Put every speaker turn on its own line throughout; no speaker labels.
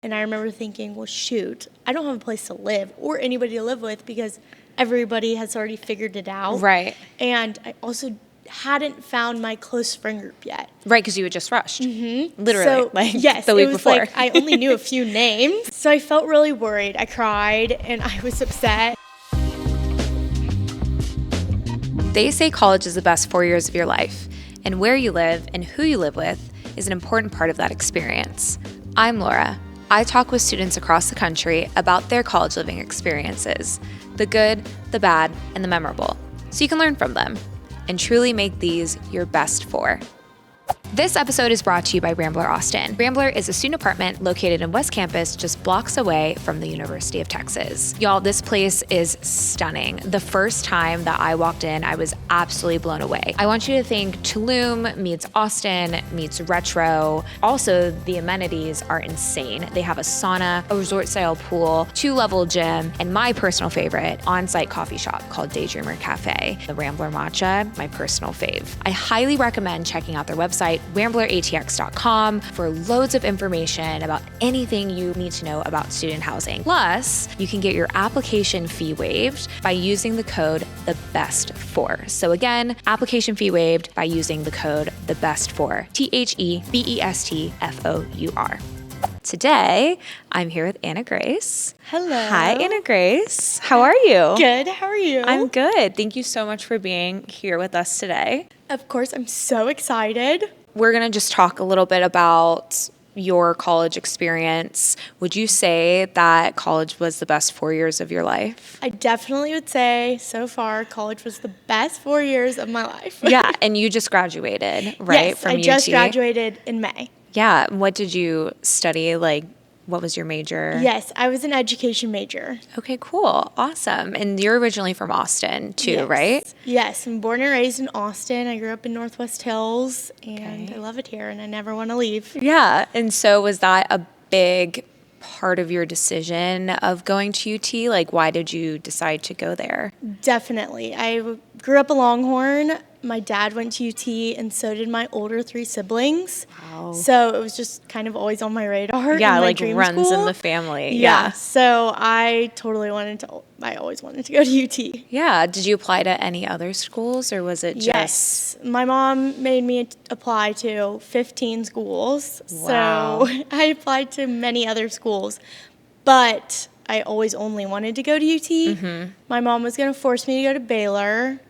And I remember thinking, well, shoot, I don't have a place to live or anybody to live with because everybody has already figured it out.
Right.
And I also hadn't found my close friend group yet.
Right, because you had just rushed.
Mm-hmm.
Literally,
so, yes,
the week
it was
before.
like I only knew a few names. So I felt really worried. I cried and I was upset.
They say college is the best 4 years of your life, and where you live and who you live with is an important part of that experience. I'm Laura. I talk with students across the country about their college living experiences, the good, the bad, and the memorable, so you can learn from them and truly make these your best 4. This episode is brought to you by Rambler Austin. Rambler is a student apartment located in West Campus, just blocks away from the University of Texas. Y'all, this place is stunning. The first time that I walked in, I was absolutely blown away. I want you to think Tulum meets Austin meets retro. Also, the amenities are insane. They have a sauna, a resort-style pool, 2-level gym, and my personal favorite, on-site coffee shop called Daydreamer Cafe. The Rambler Matcha, my personal fave. I highly recommend checking out their website, rambleratx.com, for loads of information about anything you need to know about student housing. Plus, you can get your application fee waived by using the code THEBEST4. So again, application fee waived by using the code THEBEST4. THEBESTFOUR. Today, I'm here with Anna Grace.
Hello.
Hi, Anna Grace. How are you?
Good. How are you?
I'm good. Thank you so much for being here with us today.
Of course, I'm so excited.
We're going to just talk a little bit about your college experience. Would you say that college was the best 4 years of your life?
I definitely would say so far college was the best 4 years of my life.
Yeah, and you just graduated, right?
Yes,
from
I
UT?
just graduated in May.
Yeah, what did you study? Like, what was your major?
Yes, I was an education major.
Okay, cool. Awesome. And you're originally from Austin too,
Yes.
right?
Yes, I'm born and raised in Austin. I grew up in Northwest Hills, and
Okay.
I love it here, and I never want to leave.
Yeah. And so was that a big part of your decision of going to UT? Like, why did you decide to go there?
Definitely. I grew up a Longhorn. My dad went to UT, and so did my older 3 siblings.
Wow.
So it was just kind of always on my radar.
Yeah,
in my
like
dream
runs
school.
in the family.
Yeah. So I always wanted to go to UT.
Yeah. Did you apply to any other schools or was it just?
Yes. My mom made me apply to 15 schools.
Wow.
So I applied to many other schools, but I always only wanted to go to UT.
Mm-hmm.
My mom was going to force me to go to Baylor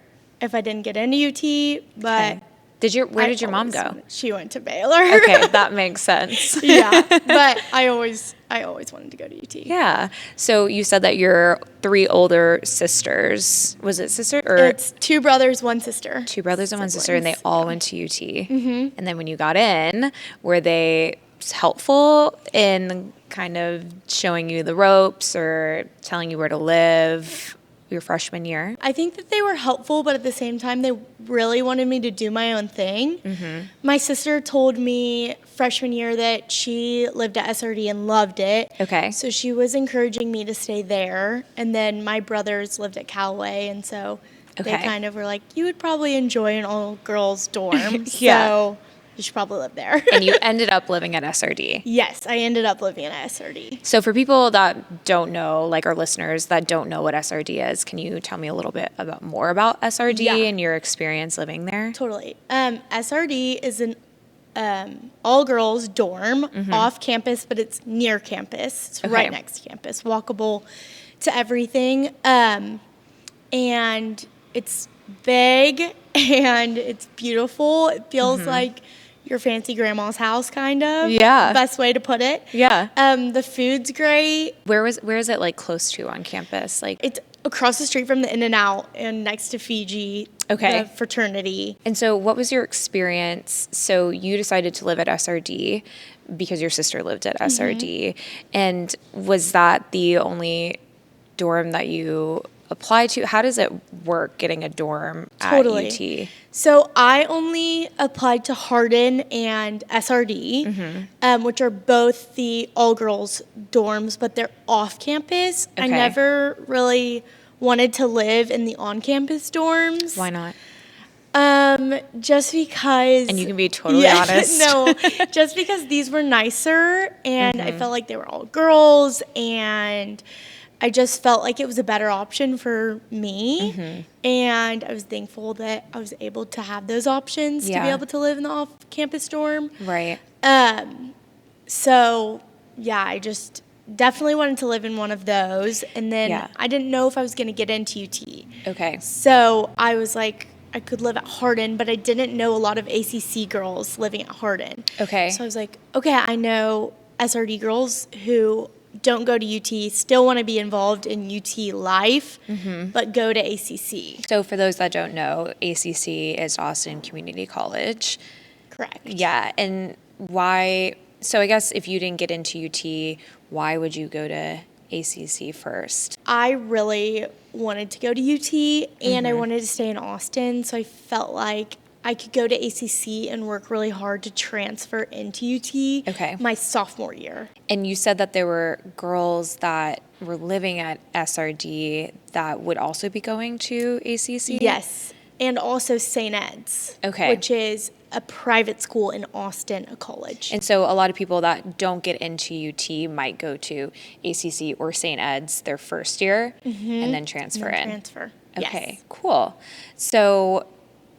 if I didn't get into UT, but
Okay. Where did your mom go?
She went to Baylor.
Okay, that makes sense.
Yeah, but I always wanted to go to UT.
Yeah. So you said that your 3 older sisters, was it sister or?
It's 2 brothers, 1 sister.
2 brothers and 1 sister, and they
Siblings.
all went to UT. Mm-hmm. And then when you got in, were they helpful in kind of showing you the ropes or telling you where to live your freshman year?
I think that they were helpful, but at the same time, they really wanted me to do my own thing. Mm-hmm. My sister told me freshman year that she lived at SRD and loved it.
Okay.
So she was encouraging me to stay there. And then my brothers lived at Callaway, and so they
Okay.
kind of were like, you would probably enjoy an all-girls dorm.
Yeah.
So you should probably live there.
And you ended up living at SRD.
Yes, I ended up living at SRD.
So for people that don't know, like our listeners that don't know what SRD is, can you tell me a little bit more about SRD
Yeah.
and your experience living there?
Totally. SRD is an all-girls dorm off campus, but it's near campus. It's
Okay.
right next to campus, walkable to everything. And it's big and it's beautiful. It feels like your fancy grandma's house, kind of.
Yeah.
Best way to put it.
Yeah.
The food's great.
Where is it like close to on campus? Like,
It's across the street from the In-N-Out and next to Fiji.
Okay.
The fraternity.
and so what was your experience? So you decided to live at SRD because your sister lived at SRD. And was that the only dorm that you applied to? How does it work getting a dorm
Totally.
at UT?
So I only applied to Hardin and SRD, which are both the all-girls dorms, but they're off campus. I
Okay.
never really wanted to live in the on-campus dorms.
Why not?
Just because.
And you can be totally honest.
No, just because these were nicer and I felt like they were all girls and I just felt like it was a better option for me. And I was thankful that I was able to have those options to be able to live in the off-campus dorm.
Right.
So, yeah, I just definitely wanted to live in one of those. And then I didn't know if I was going to get into UT.
Okay.
So I was like, I could live at Hardin, but I didn't know a lot of ACC girls living at Hardin.
Okay.
So I was like, okay, I know SRD girls who don't go to UT, still want to be involved in UT life, but go to ACC.
So for those that don't know, ACC is Austin Community College.
Correct.
Yeah. And why? So I guess if you didn't get into UT, why would you go to ACC first?
I really wanted to go to UT and I wanted to stay in Austin, so I felt like I could go to ACC and work really hard to transfer into UT my sophomore year.
And you said that there were girls that were living at SRD that would also be going to ACC?
Yes, and also St. Ed's, which is a private school in Austin, a college.
And so a lot of people that don't get into UT might go to ACC or St. Ed's their first year and then transfer in. Okay, cool. So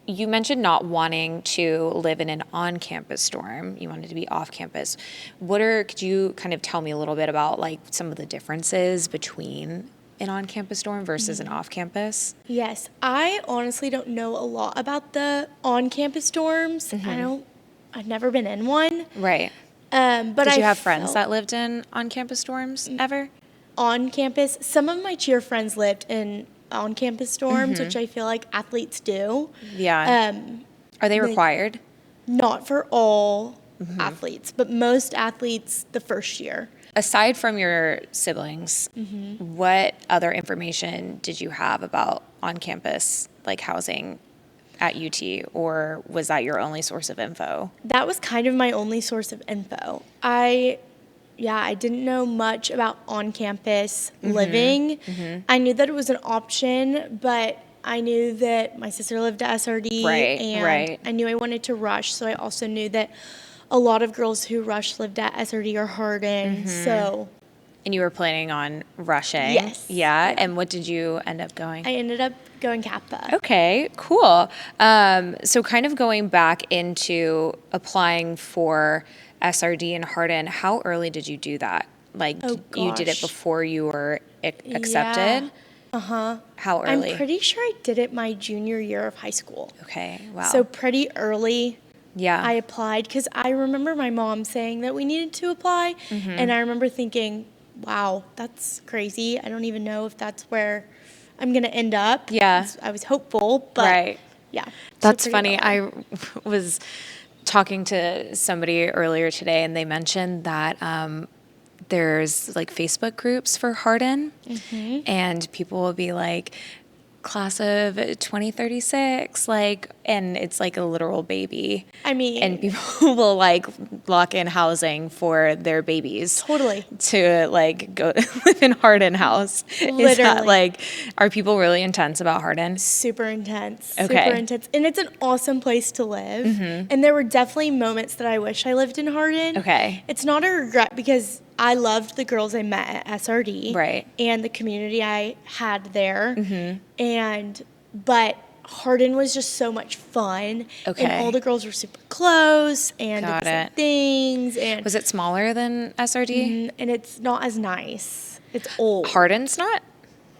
you mentioned not wanting to live in an on-campus dorm. You wanted to be off-campus. Could you kind of tell me a little bit about like some of the differences between an on-campus dorm versus an off-campus?
Yes, I honestly don't know a lot about the on-campus dorms. I've never been in one.
Right.
But
Did you have friends that lived in on-campus dorms ever?
On campus, some of my cheer friends lived in on-campus dorms, which I feel like athletes do.
Yeah. Are they required?
Not for all athletes, but most athletes the first year.
Aside from your siblings, what other information did you have about on-campus, like housing at UT, or was that your only source of info?
That was kind of my only source of info. I didn't know much about on-campus living. I knew that it was an option, but I knew that my sister lived at SRD, and I knew I wanted to rush, so I also knew that a lot of girls who rushed lived at SRD or Hardin, so.
And you were planning on rushing?
Yes.
Yeah, and what did you end up going?
I ended up going Kappa.
Okay, cool. So kind of going back into applying for SRD in Hardin, how early did you do that? Like, you did it before you were accepted?
Yeah.
How early?
I'm pretty sure I did it my junior year of high school.
Okay, wow.
So pretty early.
Yeah.
I applied because I remember my mom saying that we needed to apply. And I remember thinking, wow, that's crazy. I don't even know if that's where I'm going to end up.
Yeah.
I was hopeful, but yeah.
That's funny. I was talking to somebody earlier today and they mentioned that there's like Facebook groups for Hardin and people will be like, class of 2036, like, and it's like a literal baby.
I mean,
and people will like lock in housing for their babies.
Totally.
To like go live in Hardin House.
Literally.
Is that like, are people really intense about Hardin?
Super intense.
Okay.
Super intense. And it's an awesome place to live. And there were definitely moments that I wish I lived in Hardin.
Okay.
It's not a regret because I loved the girls I met at SRD.
Right.
And the community I had there. But Hardin was just so much fun.
Okay.
And all the girls were super close and did the same things. And
was it smaller than SRD?
And it's not as nice. It's old.
Hardin's not?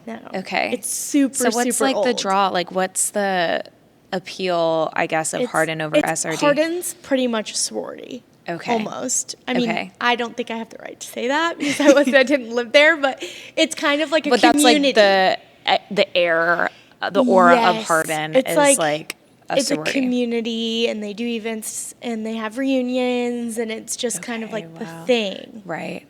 No.
Okay.
It's super, super old.
So what's like the draw? Like what's the appeal, I guess, of Hardin over SRD?
Hardin's pretty much a sorority.
Okay.
Almost. I mean, I don't think I have the right to say that because I didn't live there, but it's kind of like a community.
But that's like the air, the aura of Hardin is like a sorority.
It's a community, and they do events, and they have reunions, and it's just kind of like the thing.
Right.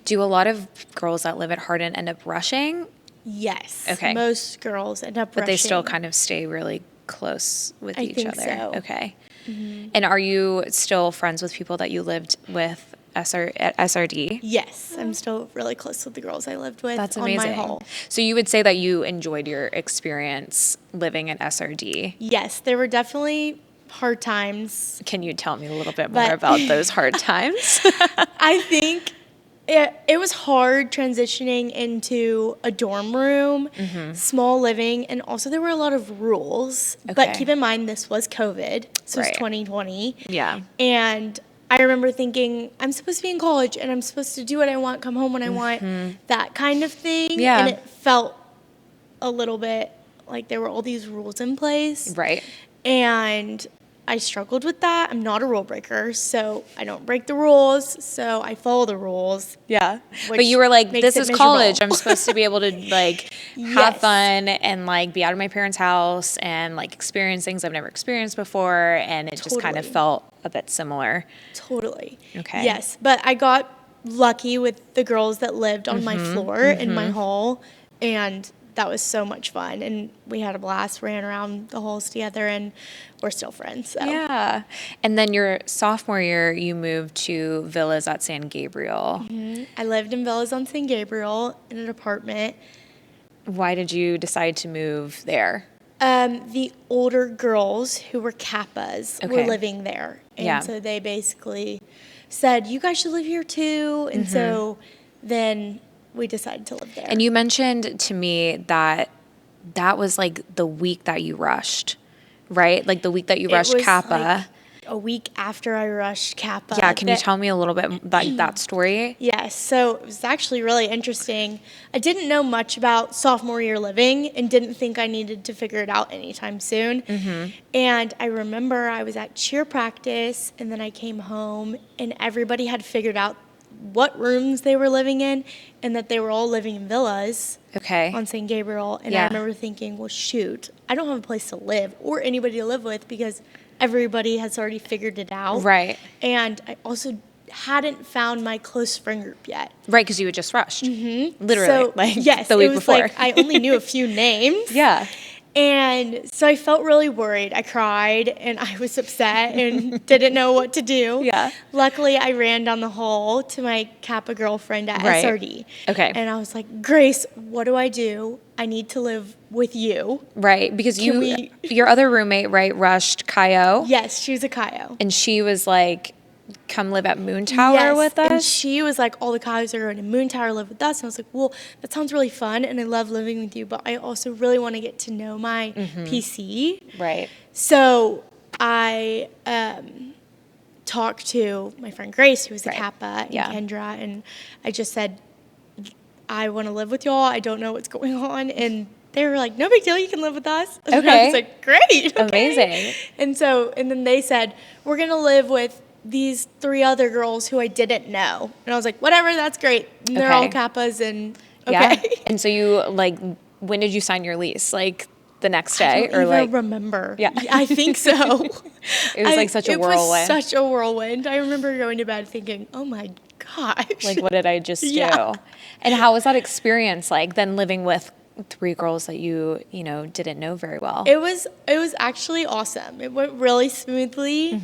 Do a lot of girls that live at Hardin end up rushing?
Yes.
Okay.
Most girls end up rushing.
But they still kind of stay really close with each other.
So.
Okay. And are you still friends with people that you lived with at SRD?
Yes, I'm still really close with the girls I lived with
That's
on
amazing.
my hall.
So you would say that you enjoyed your experience living at SRD.
Yes, there were definitely hard times.
Can you tell me a little bit more
But-
about those hard times?
I think it was hard transitioning into a dorm room, small living, and also there were a lot of rules.
Okay.
But keep in mind, this was COVID, so
Right.
it's 2020.
Yeah.
And I remember thinking, I'm supposed to be in college, and I'm supposed to do what I want, come home when I want, that kind of thing.
Yeah.
And it felt a little bit like there were all these rules in place.
Right.
And I struggled with that. I'm not a rule breaker, so I don't break the rules, so I follow the rules.
Yeah. But
which
you were like,
makes
this
it
is
miserable.
college. I'm supposed to be able to like have
Yes.
fun and like be out of my parents' house and like experience things I've never experienced before. And it just kind of
Totally.
felt a bit similar.
Totally.
Okay.
Yes, but I got lucky with the girls that lived on my floor in my hall, and that was so much fun. And we had a blast, ran around the halls together, and we're still friends. So.
Yeah. And then your sophomore year, you moved to Villas at San Gabriel.
I lived in Villas on San Gabriel in an apartment.
Why did you decide to move there?
The older girls who were Kappas were
Okay.
living there. And
Yeah.
so they basically said, you guys should live here too. And so then we decided to live there.
And you mentioned to me that that was like the week that you rushed, right? Like the week that you
It
rushed
was,
Kappa.
like, a week after I rushed Kappa.
Yeah, can you tell me a little bit about that story?
Yes, so it was actually really interesting. I didn't know much about sophomore year living and didn't think I needed to figure it out anytime soon. And I remember I was at cheer practice, and then I came home, and everybody had figured out what rooms they were living in and that they were all living in villas
Okay.
on St. Gabriel. And
Yeah.
I remember thinking, well, shoot, I don't have a place to live or anybody to live with because everybody has already figured it out.
Right.
And I also hadn't found my close friend group yet.
Right, because you had just rushed. Literally,
So,
like
yes,
the week
it was
before.
like I only knew a few names.
Yeah.
And so I felt really worried. I cried and I was upset and didn't know what to do.
Yeah.
Luckily, I ran down the hall to my Kappa girlfriend at
Right.
SRD.
Okay.
And I was like, Grace, what do I do? I need to live with you.
Right, because
Can we-
your other roommate, right, rushed Kaio,
Yes, she was a Kaio.
and she was like, come live at Moon Tower
Yes,
with
and
us.
she was like, all the Kaios are going to Moon Tower live with us. And I was like, well, that sounds really fun, and I love living with you, but I also really want to get to know my PC.
Right.
So I talked to my friend Grace, who was a
Right.
Kappa, and
Yeah.
Kendra, and I just said, I want to live with y'all. I don't know what's going on. And they were like, no big deal, you can live with us. And I
Okay.
was like, great. Okay.
Amazing.
And then they said, we're going to live with these 3 other girls who I didn't know. And I was like, whatever, that's great. And they're all
Okay.
Kappas and
Yeah.
okay.
And so you like, when did you sign your lease? Like the next
I
day,
don't
or
even
like
remember.
Yeah.
I think so.
it was like such a whirlwind.
It was such a whirlwind. I remember going to bed thinking, oh my gosh.
Like, what did I just
Yeah.
do? And how was that experience like? Then living with 3 girls that you didn't know very well.
It was actually awesome. It went really smoothly.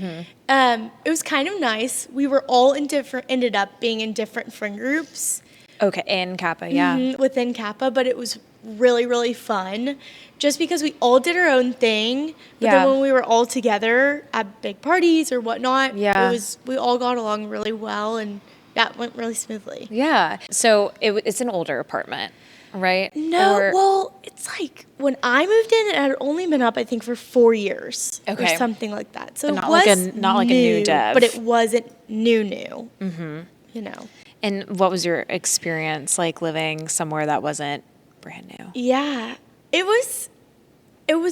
It was kind of nice. We were all ended up being in different friend groups
Okay, in Kappa, yeah.
within Kappa, but it was really, really fun just because we all did our own thing. But
Yeah.
then when we were all together at big parties or whatnot,
Yeah.
we all got along really well, and yeah, it went really smoothly.
Yeah. So it's an older apartment, right?
No,
Or-
well, it's like when I moved in, it had only been up, I think, for 4 years
Okay.
or something like that. So
But
it
not
was
like a new dev.
but it wasn't new. You know.
And what was your experience like living somewhere that wasn't brand new?
Yeah, it was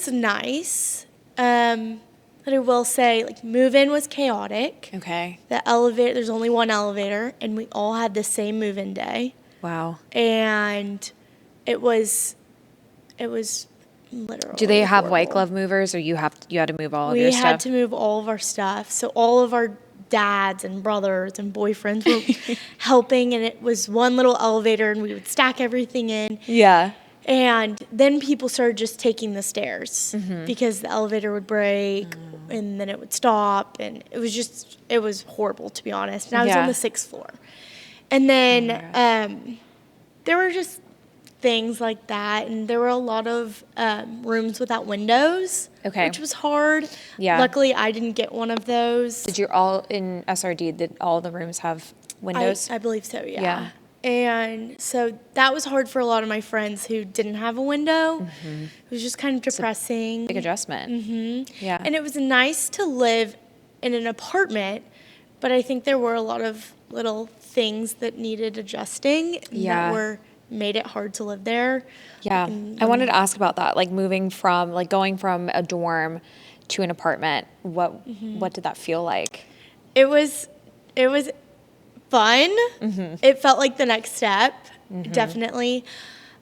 nice. But I will say, like, move-in was chaotic.
Okay.
The elevator, there's only one elevator, and we all had the same move-in day.
Wow.
And it was literally
Do they have white
horrible.
glove movers, or you had to move all of
We
your
had
stuff?
to move all of our stuff. So all of our dads and brothers and boyfriends were helping, and it was one little elevator, and we would stack everything in.
Yeah.
And then people started just taking the stairs because the elevator would break and then it would stop, and it was horrible, to be honest. And I was on the 6th floor. And then there were just things like that, and there were a lot of rooms without windows, which was hard. Yeah. Luckily, I didn't get one of those.
Did you all in SRD, did all the rooms have windows?
I believe so, yeah. And so that was hard for a lot of my friends who didn't have a window. It was just kind of depressing.
Big adjustment. Yeah.
And it was nice to live in an apartment, but I think there were a lot of little things that needed adjusting that made it hard to live there.
Yeah. I wanted to ask about that, like going from a dorm to an apartment. What did that feel like?
It was fun. It felt like the next step, definitely.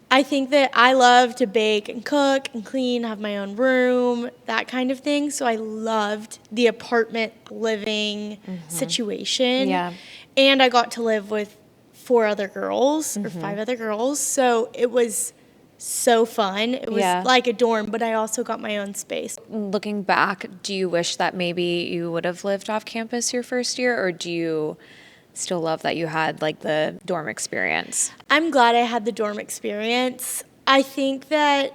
I think that I love to bake and cook and clean, have my own room, that kind of thing. So I loved the apartment living situation. Yeah. And I got to live with 4 other girls or 5 other girls. So it was so fun. It was like a dorm, but I also got my own space.
Looking back, do you wish that maybe you would have lived off campus your first year, or do you still love that you had like the dorm experience?
I'm glad I had the dorm experience. I think that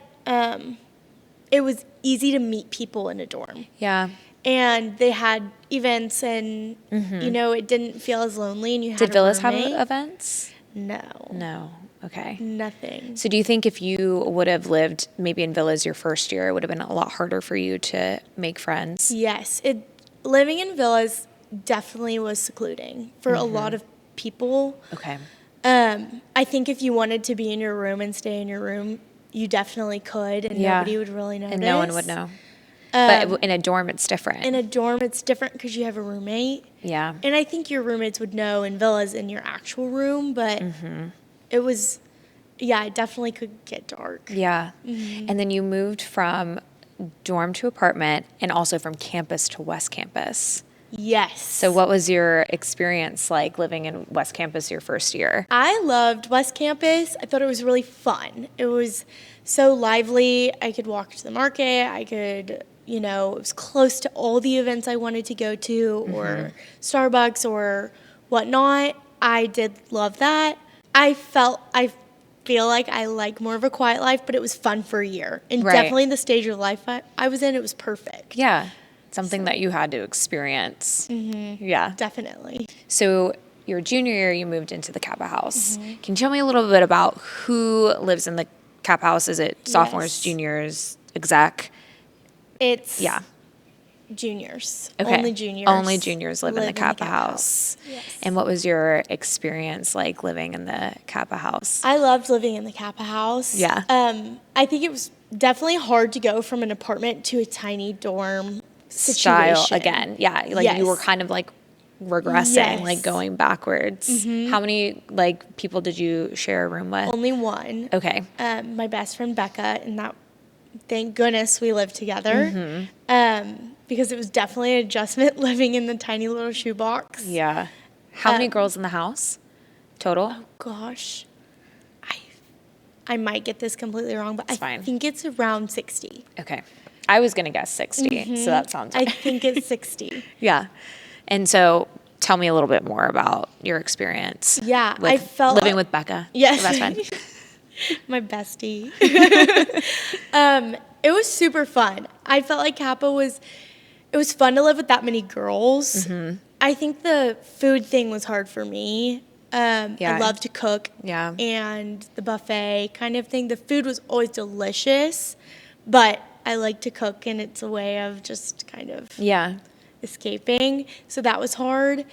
it was easy to meet people in a dorm. Yeah. And they had events, and it didn't feel as lonely, and you had
Did Villas have events?
No.
Okay.
Nothing.
So do you think if you would have lived maybe in Villas your first year, it would have been a lot harder for you to make friends?
Yes. Living in Villas definitely was secluding for a lot of people. Okay. I think if you wanted to be in your room and stay in your room, you definitely could, and nobody would really notice.
And no one would know. But in a dorm, it's different.
In a dorm, it's different because you have a roommate. Yeah. And I think your roommates would know in Villas in your actual room, but it was, it definitely could get dark.
Yeah. And then you moved from dorm to apartment, and also from campus to West Campus.
Yes.
So what was your experience like living in West Campus your first year?
I loved West Campus. I thought it was really fun. It was so lively. I could walk to the market. I could, it was close to all the events I wanted to go to, or Starbucks or whatnot. I did love that. I feel like I like more of a quiet life, but it was fun for a year. And definitely the stage of life I was in, it was perfect.
Yeah. Something that you had to experience. Yeah.
Definitely.
So your junior year, you moved into the Kappa House. Can you tell me a little bit about who lives in the Kappa House? Is it sophomores, juniors, exec?
It's juniors.
Okay.
Only juniors.
Only juniors live in the Kappa House. Yes. And what was your experience like living in the Kappa House?
I loved living in the Kappa House. Yeah. I think it was definitely hard to go from an apartment to a tiny dorm situation.
Style again. Yeah. Like you were kind of like regressing, like going backwards. How many people did you share a room with?
Only one.
Okay.
My best friend Becca, and that, thank goodness we lived together. Because it was definitely an adjustment living in the tiny little shoebox.
Yeah. How many girls in the house total?
Oh gosh. I might get this completely wrong, but I think it's around 60.
Okay. I was going to guess 60, so that sounds right.
I think it's 60.
Yeah. And so tell me a little bit more about your experience.
Yeah. I felt
living with Becca.
Yes.
Your best friend.
My bestie. It was super fun. I felt like Kappa it was fun to live with that many girls. I think the food thing was hard for me. I love to cook. Yeah. And the buffet kind of thing. The food was always delicious, but I like to cook, and it's a way of just kind of escaping. So that was hard.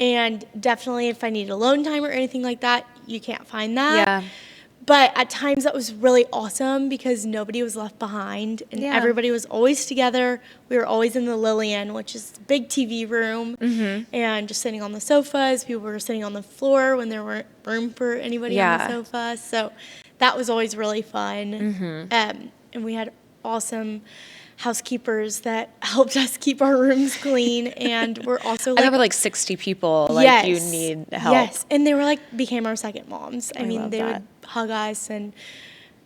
And definitely if I need alone time or anything like that, you can't find that. Yeah. But at times that was really awesome because nobody was left behind, and everybody was always together. We were always in the Lillian, which is a big TV room, and just sitting on the sofas. People were sitting on the floor when there weren't room for anybody on the sofa. So that was always really fun. And we had awesome housekeepers that helped us keep our rooms clean, and we're also
I remember 60 people you need help.
Yes, and they were became our second moms. I mean, they would hug us, and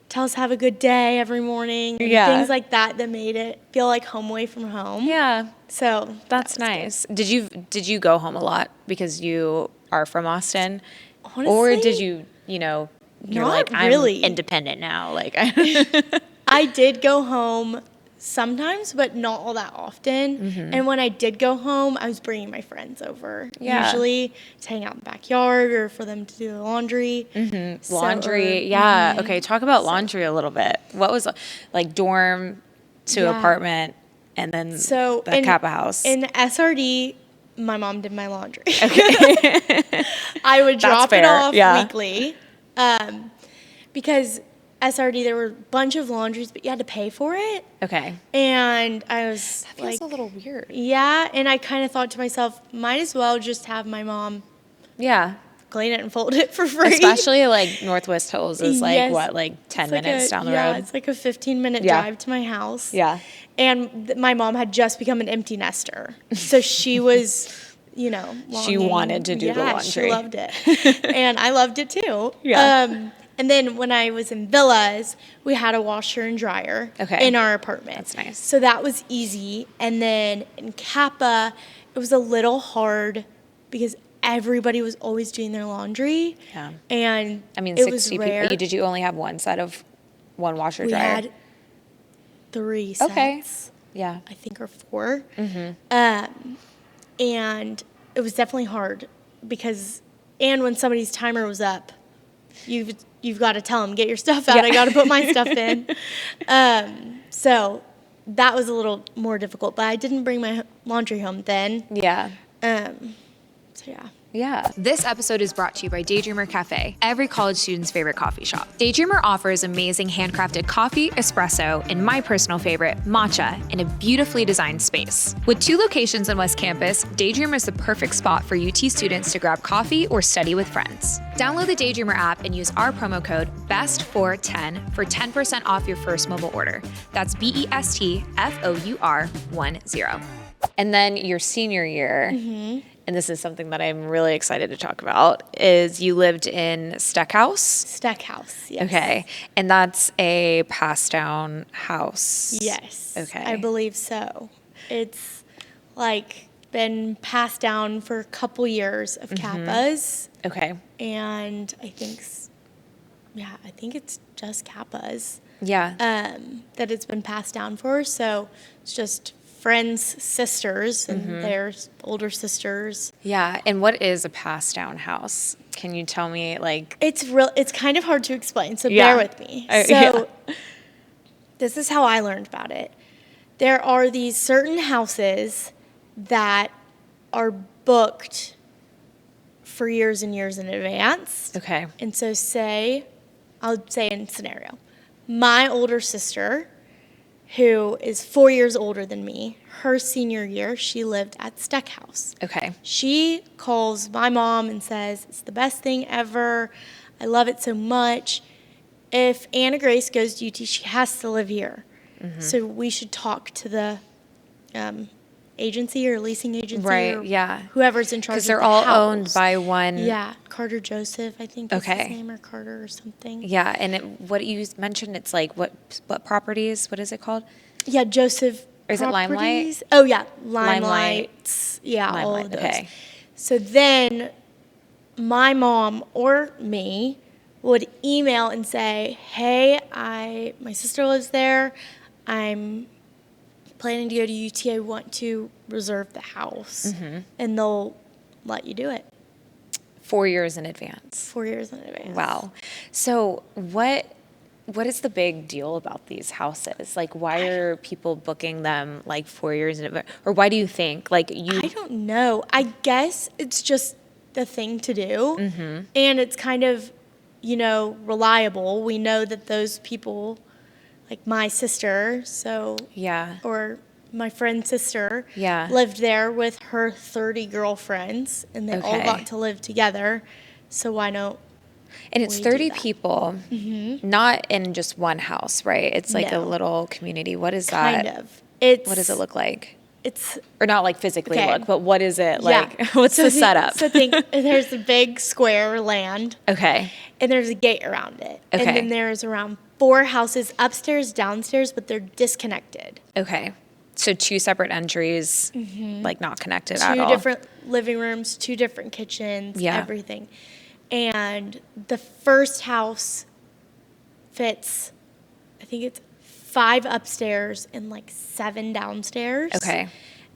tell us to have a good day every morning. And things like that made it feel like home away from home.
Yeah.
So
that's nice. Good. Did you go home a lot because you are from Austin?
Honestly,
or did you you're
not
like,
really.
I'm independent now. Like
I did go home sometimes, but not all that often.
Mm-hmm.
And when I did go home, I was bringing my friends over.
Yeah.
Usually to hang out in the backyard or for them to do the laundry.
Mm-hmm.
So,
Laundry. Okay, talk about laundry a little bit. What was like dorm to apartment and then the Kappa house?
In SRD, my mom did my laundry.
Okay.
I would drop it off
Yeah.
weekly. Because SRD, there were a bunch of laundries, but you had to pay for it.
Okay.
And I was
That feels a little weird.
Yeah, and I kind of thought to myself, might as well just have my mom clean it and fold it for free.
Especially like Northwest Hills is like
Yes.
what, like 10 minutes down the road?
Yeah, it's like a 15-minute drive to my house.
Yeah.
And my mom had just become an empty nester. So she was, longing.
She wanted to do the laundry.
She loved it. And I loved it too.
Yeah.
And then when I was in villas, we had a washer and dryer in our apartment.
That's nice.
So that was easy. And then in Kappa, it was a little hard because everybody was always doing their laundry.
Yeah.
And
I mean,
it
60
was rare.
people. Did you only have one set of one washer
We
dryer?
had 3 sets.
Okay. Yeah.
I think, or 4.
Mm-hmm.
And it was definitely hard because, and when somebody's timer was up, you've got to tell them, get your stuff out. I got to put my stuff in. So that was a little more difficult, but I didn't bring my laundry home then.
Yeah.
So yeah.
Yeah. This episode is brought to you by Daydreamer Cafe, every college student's favorite coffee shop. Daydreamer offers amazing handcrafted coffee, espresso, and my personal favorite, matcha, in a beautifully designed space. With 2 locations on West Campus, Daydreamer is the perfect spot for UT students to grab coffee or study with friends. Download the Daydreamer app and use our promo code BEST410 for 10% off your first mobile order. That's BESTFOUR10. And then your senior year, and this is something that I'm really excited to talk about, is you lived in Steckhouse?
Steckhouse, yes.
Okay. And that's a pass-down house?
Yes.
Okay.
I believe so. It's like been passed down for a couple years of Kappas.
Okay.
And I think it's just Kappas.
Yeah.
That it's been passed down for. So it's just friends' sisters and their older sisters.
Yeah. And what is a pass-down house? Can you tell me, like...
It's kind of hard to explain, so bear with me. This is how I learned about it. There are these certain houses that are booked for years and years in advance.
Okay.
And so I'll say in scenario, my older sister, who is 4 years older than me, her senior year, she lived at Steckhouse.
Okay.
She calls my mom and says, it's the best thing ever. I love it so much. If Anna Grace goes to UT, she has to live here. So we should talk to the agency or leasing agency or whoever's in charge of the house.
Because they're all owned by one.
Yeah, Carter Joseph, I think is his name, or Carter or something.
Yeah, and what you mentioned, it's like what properties? What is it called?
Yeah, Joseph.
Or is it Limelight?
Oh yeah, Limelight. Yeah,
Limelight.
all of those.
Okay.
So then, my mom or me would email and say, "Hey, my sister lives there. I'm planning to go to UT. I want to reserve the house," and they'll let you do it.
4 years in advance.
4 years in advance.
Wow. So what is the big deal about these houses? Like, why are people booking them like 4 years in advance? Or why do you think I
don't know. I guess it's just the thing to do, and it's kind of, reliable. We know that those people, like my sister, or my friend's sister, lived there with her 30 girlfriends, and they all got to live together. So why don't?
And it's 30 people, not in just one house, right? It's like a little community. What is that?
Kind of.
What does it look like? or not like physically
Okay.
look, but what is it like? What's
So
the
thi-
setup?
So think there's a big square land,
Okay.
and there's a gate around it.
Okay.
And then there's around 4 houses upstairs, downstairs, but they're disconnected.
Okay. So 2 separate entries, like not connected at
2
all.
different living rooms, 2 different kitchens,
Yeah.
everything. And the first house fits, I think it's 5 upstairs and like 7 downstairs.
Okay.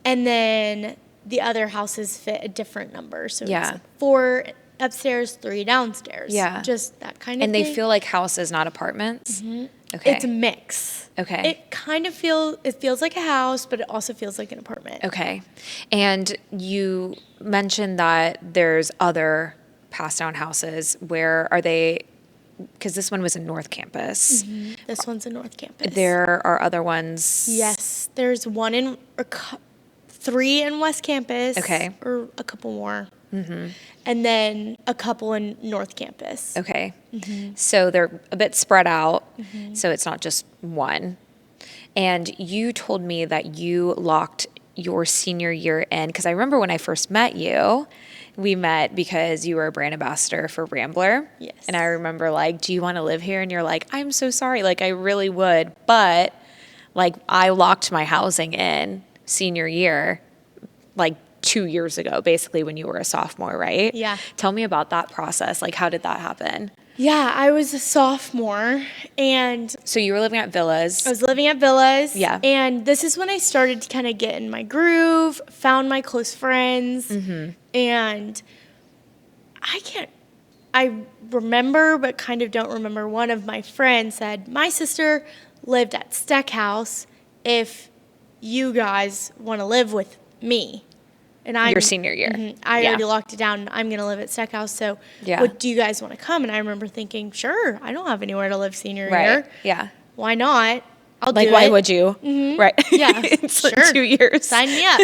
And then the other houses fit a different number. So
Yeah.
it's like 4 upstairs, 3 downstairs.
Yeah.
Just that kind of
And
thing.
they feel like houses, not apartments? Okay.
It's a mix.
Okay.
It kind of feels like a house, but it also feels like an apartment.
Okay. And you mentioned that there's other passed down houses. Where are they? Because this one was in North Campus.
This one's in North Campus.
There are other ones.
Yes, there's 3 in West Campus.
Okay.
Or a couple more. And then a couple in North Campus.
Okay. So they're a bit spread out. So it's not just one. And you told me that you locked your senior year in, because I remember when I first met you, we met because you were a brand ambassador for Rambler.
Yes.
And I remember like, do you want to live here? And you're like, I'm so sorry. Like, I really would. But like, I locked my housing in senior year, like 2 years ago, basically when you were a sophomore, right?
Yeah.
Tell me about that process. Like, how did that happen?
Yeah, I was a sophomore, and
So you were living at Villas.
I was living at Villas.
Yeah.
And this is when I started to kind of get in my groove, found my close friends, and I remember, but kind of don't remember, one of my friends said, my sister lived at Steck House if you guys want to live with me. And
Your senior year.
I
Yeah.
already locked it down. I'm going to live at Steck House. So
Yeah.
what do you guys want to come? And I remember thinking, sure, I don't have anywhere to live senior
Right.
year.
Yeah.
Why not? I'll
Like,
do
why
it.
would you? Right.
Yeah,
It's like
sure.
2 years.
Sign me up.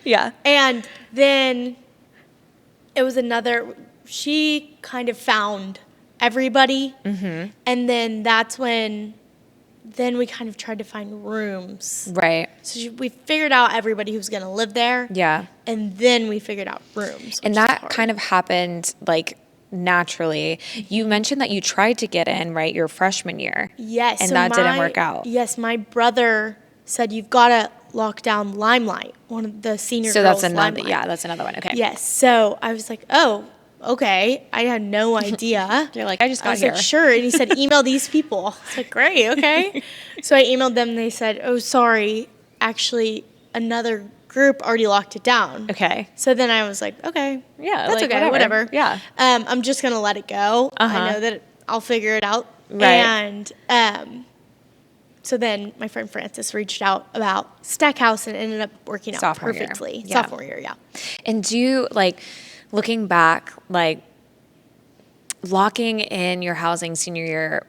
Yeah.
And then it was she kind of found everybody. And then that's when we kind of tried to find rooms.
Right.
So we figured out everybody who was going to live there.
Yeah.
And then we figured out rooms.
And that kind of happened like naturally. You mentioned that you tried to get in, right, your freshman year.
Yes.
And
so
that didn't work out.
Yes. My brother said, you've got to lock down Limelight, one of the senior
So
girls'
that's another,
Limelight.
yeah, that's another one. Okay.
Yes. So I was like, oh, okay. I had no idea.
You're like, I just got
I was
here.
like, sure. And he said, email these people. I was like, great, okay. So I emailed them and they said, oh, sorry. Actually, another group already locked it down.
Okay.
So then I was like, okay.
Yeah,
That's
like,
okay,
whatever. Yeah.
I'm just going to let it go.
Uh-huh.
I know that I'll figure it out.
Right.
And so then my friend Francis reached out about Stack House and it ended up working out
Sophomore year.
perfectly.
Yeah.
Sophomore year, yeah.
And do you, like, looking back, like, locking in your housing senior year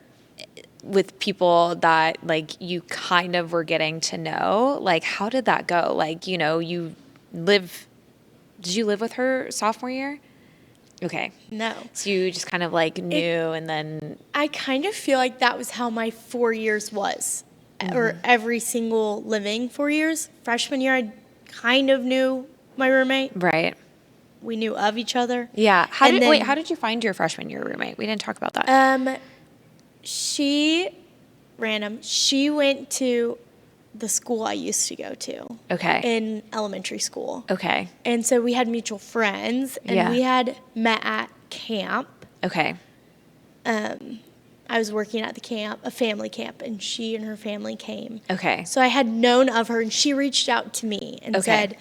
with people that, like, you kind of were getting to know, like, how did that go? Like, you know, did you live with her sophomore year? Okay.
No.
So you just kind of, like, knew and then...
I kind of feel like that was how my 4 years was, or every single living 4 years. Freshman year, I kind of knew my roommate.
Right.
We knew of each other.
Yeah. How
And
did you find your freshman year roommate? We didn't talk about that.
She went to the school I used to go to.
Okay.
In elementary school.
Okay.
And so we had mutual friends, and
Yeah.
we had met at camp.
Okay.
I was working at the camp, a family camp, and she and her family came.
Okay.
So I had known of her, and she reached out to me and
Okay.
said,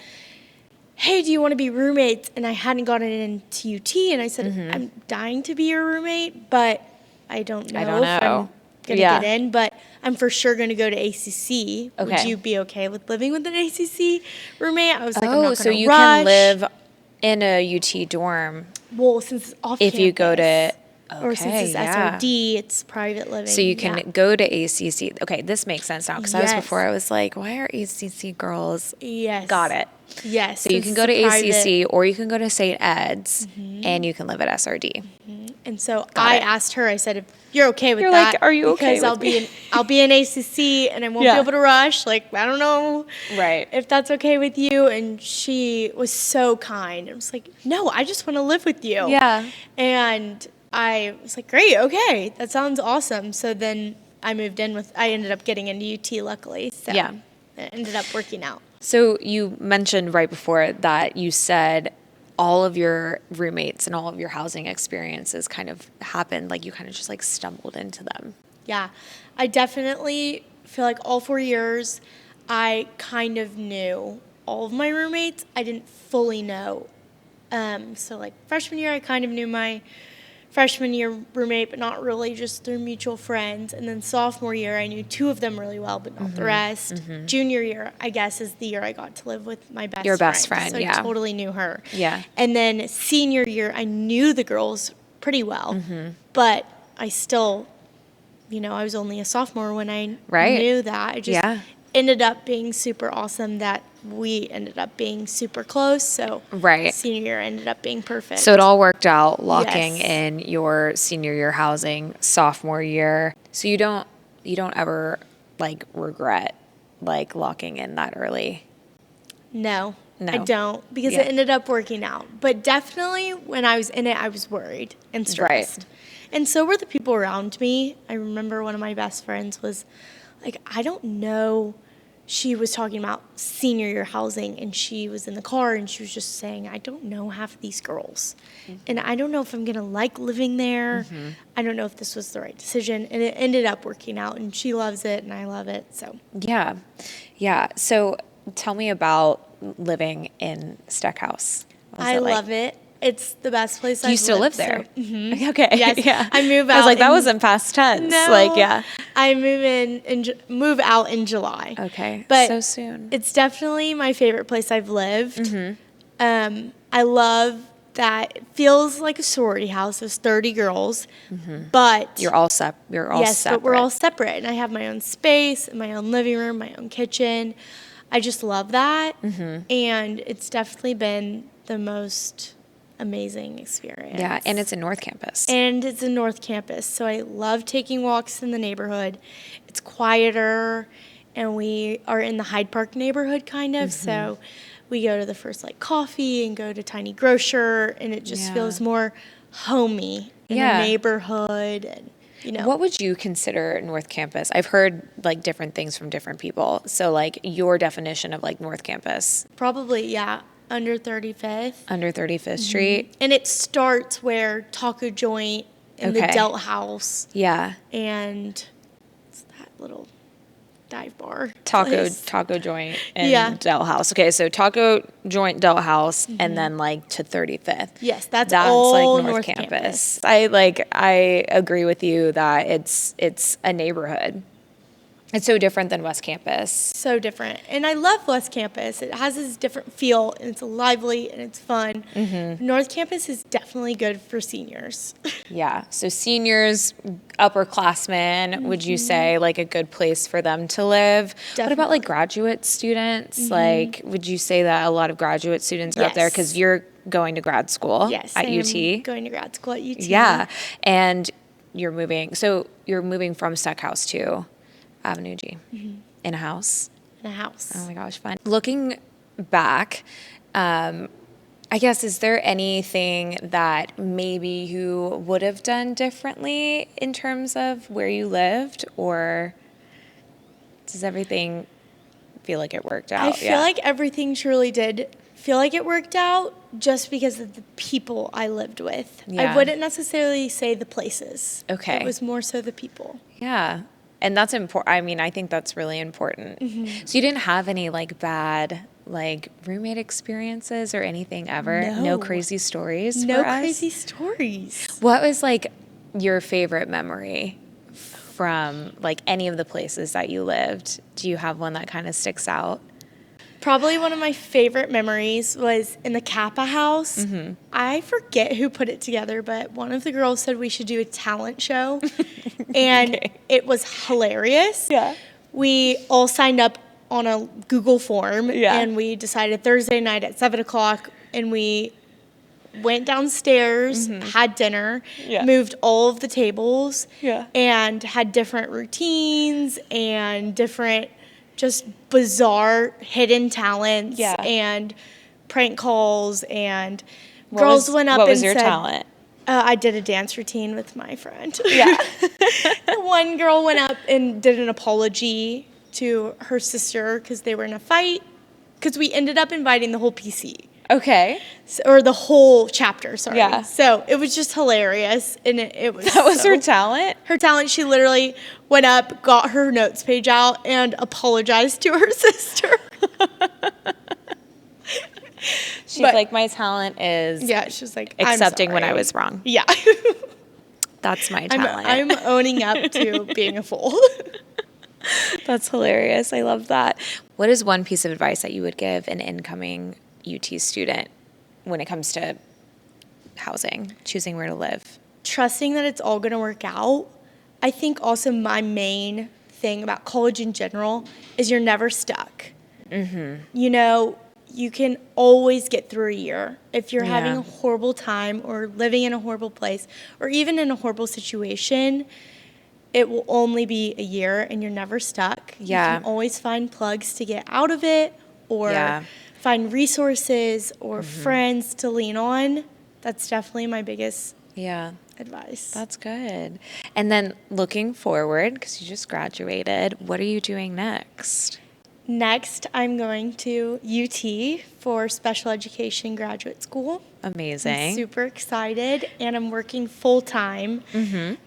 hey, do you want to be roommates? And I hadn't gotten into UT, and I said, I'm dying to be your roommate, but I don't know,
I don't
if I'm
know.
going to
Yeah.
get in, but I'm for sure going to go to ACC. Would
Okay.
you be okay with living with an ACC roommate? I was like, I'm
Oh,
not
so
going to
you
rush.
can live in a UT dorm
Well, since it's off
if you go to...
campus, or since
Okay,
it's
yeah.
SRD, it's private living.
So you can
yeah.
go to ACC. Okay, this makes sense now because
Yes.
before I was like, why are ACC girls?
Yes.
Got it.
Yes.
So you
since
can go
it's
to
a private-
ACC or you can go to St. Ed's and you can live at SRD.
And so
Got
I
it.
asked her, I said, if you're okay with
You're
that.
like, "Are you okay
Because
with
I'll be in ACC and I won't
Yeah.
be able to rush. Like, I don't know
Right.
if that's okay with you. And she was so kind. I was like, no, I just want to live with you.
Yeah.
And I was like, great, okay, that sounds awesome. So then I ended up getting into UT luckily. So
Yeah.
it ended up working out.
So you mentioned right before that you said all of your roommates and all of your housing experiences kind of happened, like you kind of just like stumbled into them.
Yeah, I definitely feel like all 4 years I kind of knew all of my roommates. I didn't fully know. So like freshman year, I kind of knew my freshman year roommate, but not really, just through mutual friends. And then sophomore year, I knew 2 of them really well, but not the rest. Junior year, I guess, is the year I got to live with my best friend.
Your best friend,
so
yeah.
I totally knew her.
Yeah.
And then senior year, I knew the girls pretty well, but I still, I was only a sophomore when I
Right.
knew that. It just
Yeah.
ended up being super awesome that we ended up being super close. So
Right.
senior year ended up being perfect.
So it all worked out, locking
Yes.
in your senior year housing sophomore year. So you don't ever like regret like locking in that early.
No,
No.
I don't, because
Yeah.
it ended up working out. But definitely when I was in it, I was worried and stressed. And so were the people around me. I remember one of my best friends was like, I don't know. She was talking about senior year housing, and she was in the car, and she was just saying, I don't know half of these girls. And I don't know if I'm going to like living there. I don't know if this was the right decision. And it ended up working out, and she loves it, and I love it. So
Yeah. Yeah. So tell me about living in Stackhouse.
I love it. It's the best place I've
You still live
lived,
there?
So,
Okay.
Yes.
Yeah.
I move out.
I was like, that
in-
wasn't past tense.
No.
Like, yeah.
I move out in July.
Okay.
But
so soon.
It's definitely my favorite place I've lived.
Mm-hmm.
I love that it feels like a sorority house. There's 30 girls, but
You're all separate.
but we're all separate. And I have my own space, my own living room, my own kitchen. I just love that. And it's definitely been the most amazing experience.
Yeah, and it's in North Campus.
And it's a North Campus, so I love taking walks in the neighborhood. It's quieter, and we are in the Hyde Park neighborhood, kind of, so we go to the First Light Coffee and go to Tiny Grocer, and it just
Yeah.
feels more homey in
Yeah.
the neighborhood, and,
What would you consider North Campus? I've heard like different things from different people. So like your definition of like North Campus,
probably, yeah, under 35th.
under 35th Street.
And it starts where Taco Joint and the
Okay.
Delt House
Yeah.
and it's that little dive bar
Taco
place.
Joint and
Yeah.
Dell House. Okay, so Taco Joint, Dell House, and then like to 35th.
Yes, that's all
like
North Campus.
I agree with you that it's a neighborhood. It's so different than West Campus.
So different. And I love West Campus. It has this different feel, and it's lively, and it's fun. North Campus is definitely good for seniors.
Yeah. So seniors, upperclassmen, would you say like a good place for them to live? What about like
Definitely.
graduate students? Like, would you say that a lot of graduate students are up there
Yes.
because you're going to grad school
Yes,
at
I am
UT?
going to grad school at UT.
Yeah. And you're moving from Stackhouse to Avenue G in a house.
In a house.
Oh my gosh, fun. Looking back, I guess, is there anything that maybe you would have done differently in terms of where you lived, or does everything feel like it worked out?
I feel like everything truly did feel like it worked out just because of the people I lived with.
Yeah.
I wouldn't necessarily say the places.
Okay.
It was more so the people.
Yeah. And that's important. I mean, I think that's really important. So you didn't have any like bad like roommate experiences or anything ever? No
No.
crazy stories
No
for us?
crazy stories.
What was like your favorite memory from like any of the places that you lived? Do you have one that kind of sticks out?
Probably one of my favorite memories was in the Kappa house. I forget who put it together, but one of the girls said we should do a talent show. And it was hilarious.
Yeah.
We all signed up on a Google form,
Yeah.
and we decided Thursday night at 7 o'clock, and we went downstairs, had dinner, moved all of the tables, and had different routines and different just bizarre hidden talents and prank calls. And girls went up and said...
What was your talent?
I did a dance routine with my friend. Yeah. One girl went up and did an apology to her sister because they were in a fight. Because we ended up inviting the whole PC.
Okay.
Or the whole chapter, sorry.
Yeah.
So it was just hilarious. And it was
That was her talent?
Her talent. She literally went up, got her notes page out, and apologized to her sister.
She's like, my talent is
she's like,
accepting when I was wrong.
Yeah.
That's my talent.
I'm owning up to being a fool.
That's hilarious. I love that. What is one piece of advice that you would give an incoming UT student when it comes to housing, choosing where to live?
Trusting that it's all going to work out. I think also my main thing about college in general is you're never stuck. You know, you can always get through a year. If you're having a horrible time or living in a horrible place or even in a horrible situation, it will only be a year and you're never stuck.
Yeah.
You can always find plugs to get out of it or find resources or friends to lean on. That's definitely my biggest advice.
That's good. And then looking forward, because you just graduated, what are you doing next?
Next, I'm going to UT for special education graduate school.
Amazing.
I'm super excited, and I'm working full-time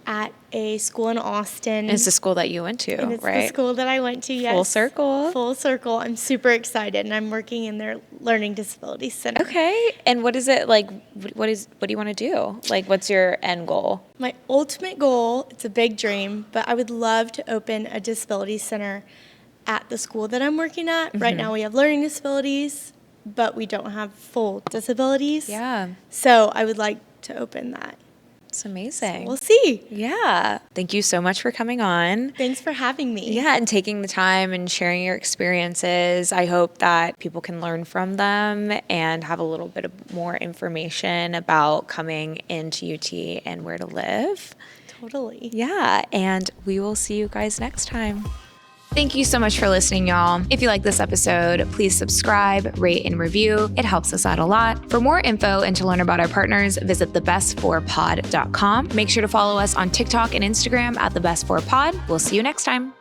at a school in Austin.
It's the school that you went to,
and it's
right?
the school that I went to, yes.
Full circle.
Full circle. I'm super excited, and I'm working in their learning disability center.
Okay. And what is it like? What do you want to do? Like, what's your end goal?
My ultimate goal, it's a big dream, but I would love to open a disability center at the school that I'm working at. Right now we have learning disabilities, but we don't have full disabilities.
Yeah.
So I would like to open that.
It's amazing.
So we'll see.
Yeah. Thank you so much for coming on.
Thanks for having me.
Yeah, and taking the time and sharing your experiences. I hope that people can learn from them and have a little bit of more information about coming into UT and where to live.
Totally.
Yeah, and we will see you guys next time. Thank you so much for listening, y'all. If you like this episode, please subscribe, rate, and review. It helps us out a lot. For more info and to learn about our partners, visit thebest4pod.com. Make sure to follow us on TikTok and Instagram at thebest4pod. We'll see you next time.